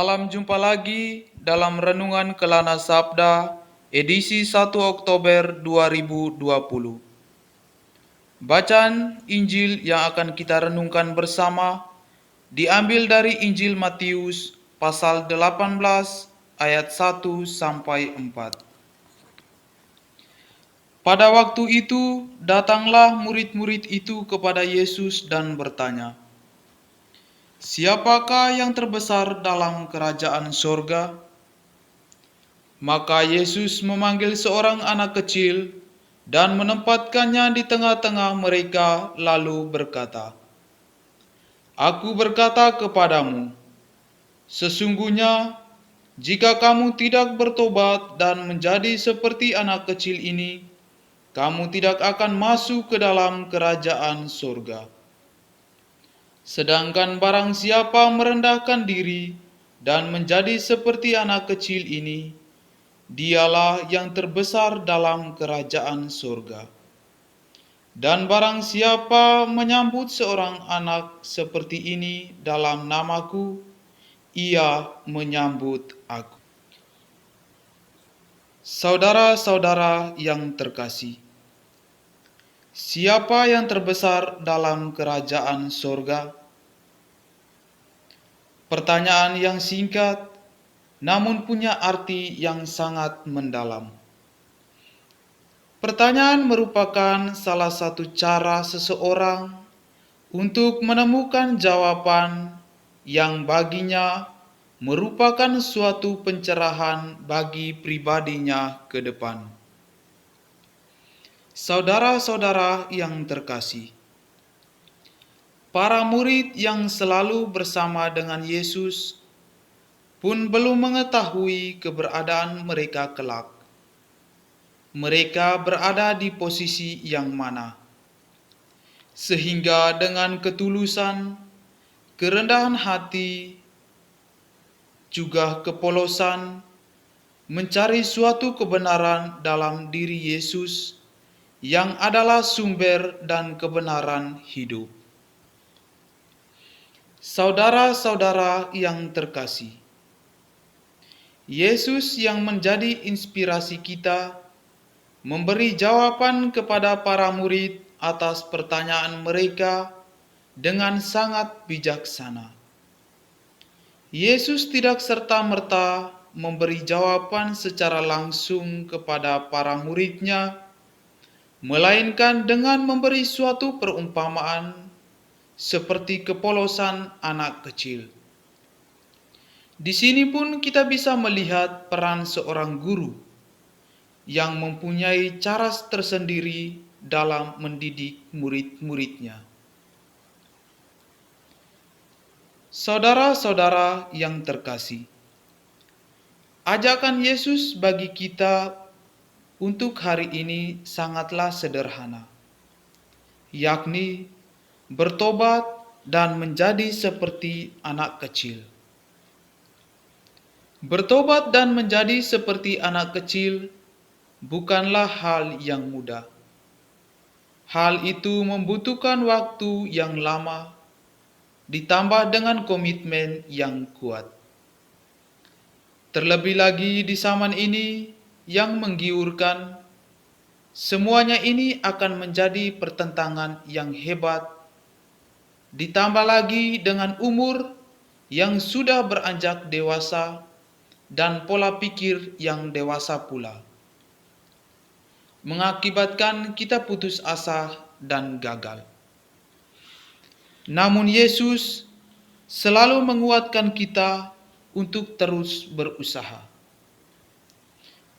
Salam jumpa lagi dalam Renungan Kelana Sabda edisi 1 Oktober 2020. Bacaan Injil yang akan kita renungkan bersama diambil dari Injil Matius pasal 18 ayat 1 sampai 4. Pada waktu itu datanglah murid-murid itu kepada Yesus dan bertanya, "Siapakah yang terbesar dalam kerajaan sorga?" Maka Yesus memanggil seorang anak kecil dan menempatkannya di tengah-tengah mereka, lalu berkata, "Aku berkata kepadamu, sesungguhnya jika kamu tidak bertobat dan menjadi seperti anak kecil ini, kamu tidak akan masuk ke dalam kerajaan surga. Sedangkan barang siapa merendahkan diri dan menjadi seperti anak kecil ini, dialah yang terbesar dalam kerajaan surga. Dan barang siapa menyambut seorang anak seperti ini dalam namaku, ia menyambut aku." Saudara-saudara yang terkasih, siapa yang terbesar dalam kerajaan surga? Pertanyaan yang singkat, namun punya arti yang sangat mendalam. Pertanyaan merupakan salah satu cara seseorang untuk menemukan jawaban yang baginya merupakan suatu pencerahan bagi pribadinya ke depan. Saudara-saudara yang terkasih, para murid yang selalu bersama dengan Yesus pun belum mengetahui keberadaan mereka kelak. Mereka berada di posisi yang mana, sehingga dengan ketulusan, kerendahan hati, juga kepolosan, mencari suatu kebenaran dalam diri Yesus yang adalah sumber dan kebenaran hidup. Saudara-saudara yang terkasih, Yesus yang menjadi inspirasi kita memberi jawaban kepada para murid atas pertanyaan mereka dengan sangat bijaksana. Yesus tidak serta-merta memberi jawaban secara langsung kepada para muridnya, melainkan dengan memberi suatu perumpamaan seperti kepolosan anak kecil. Di sini pun kita bisa melihat peran seorang guru yang mempunyai cara tersendiri dalam mendidik murid-muridnya. Saudara-saudara yang terkasih, ajakan Yesus bagi kita untuk hari ini sangatlah sederhana, yakni bertobat dan menjadi seperti anak kecil. Bertobat dan menjadi seperti anak kecil bukanlah hal yang mudah. Hal itu membutuhkan waktu yang lama, ditambah dengan komitmen yang kuat. Terlebih lagi di zaman ini yang menggiurkan, semuanya ini akan menjadi pertentangan yang hebat, ditambah lagi dengan umur yang sudah beranjak dewasa dan pola pikir yang dewasa pula, mengakibatkan kita putus asa dan gagal. Namun Yesus selalu menguatkan kita untuk terus berusaha.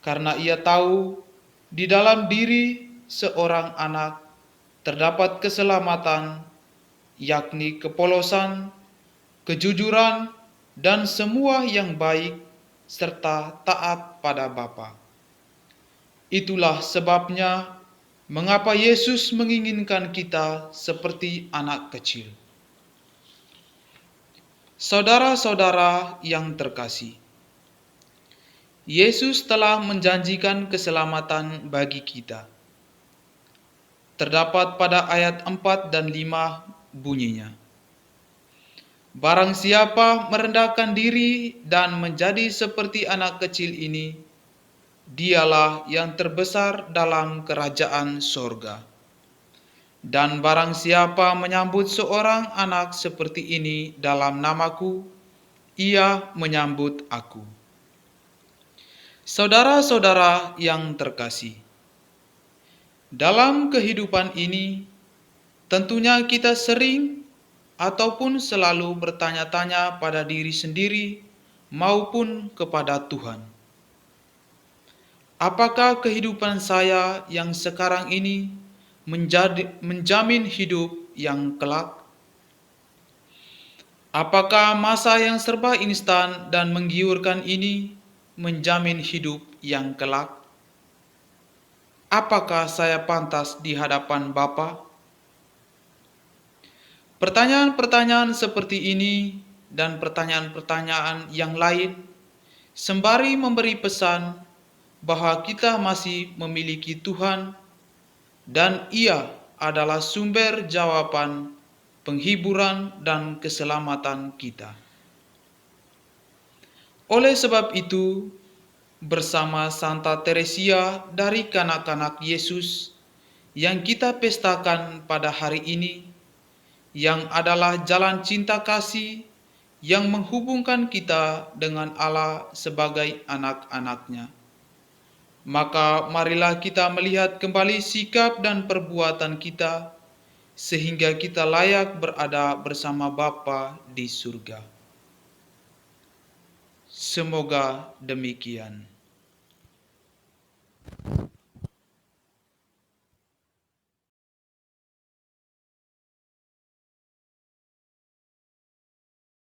Karena Ia tahu di dalam diri seorang anak terdapat keselamatan, yakni kepolosan, kejujuran, dan semua yang baik serta taat pada Bapa. Itulah sebabnya mengapa Yesus menginginkan kita seperti anak kecil. Saudara-saudara yang terkasih, Yesus telah menjanjikan keselamatan bagi kita. Terdapat pada ayat 4 dan 5 bunyinya, Barang siapa merendahkan diri dan menjadi seperti anak kecil ini, dialah yang terbesar dalam kerajaan sorga. Dan barang siapa menyambut seorang anak seperti ini dalam namaku, ia menyambut aku. Saudara-saudara yang terkasih, dalam kehidupan ini, tentunya kita sering ataupun selalu bertanya-tanya pada diri sendiri maupun kepada Tuhan. Apakah kehidupan saya yang sekarang ini menjamin hidup yang kelak? Apakah masa yang serba instan dan menggiurkan ini menjamin hidup yang kelak? Apakah saya pantas di hadapan Bapa? Pertanyaan-pertanyaan seperti ini dan pertanyaan-pertanyaan yang lain sembari memberi pesan bahwa kita masih memiliki Tuhan dan Ia adalah sumber jawaban, penghiburan, dan keselamatan kita. Oleh sebab itu, bersama Santa Teresia dari Kanak-kanak Yesus yang kita pestakan pada hari ini, yang adalah jalan cinta kasih yang menghubungkan kita dengan Allah sebagai anak-anak-Nya. Maka marilah kita melihat kembali sikap dan perbuatan kita, sehingga kita layak berada bersama Bapa di surga. Semoga demikian.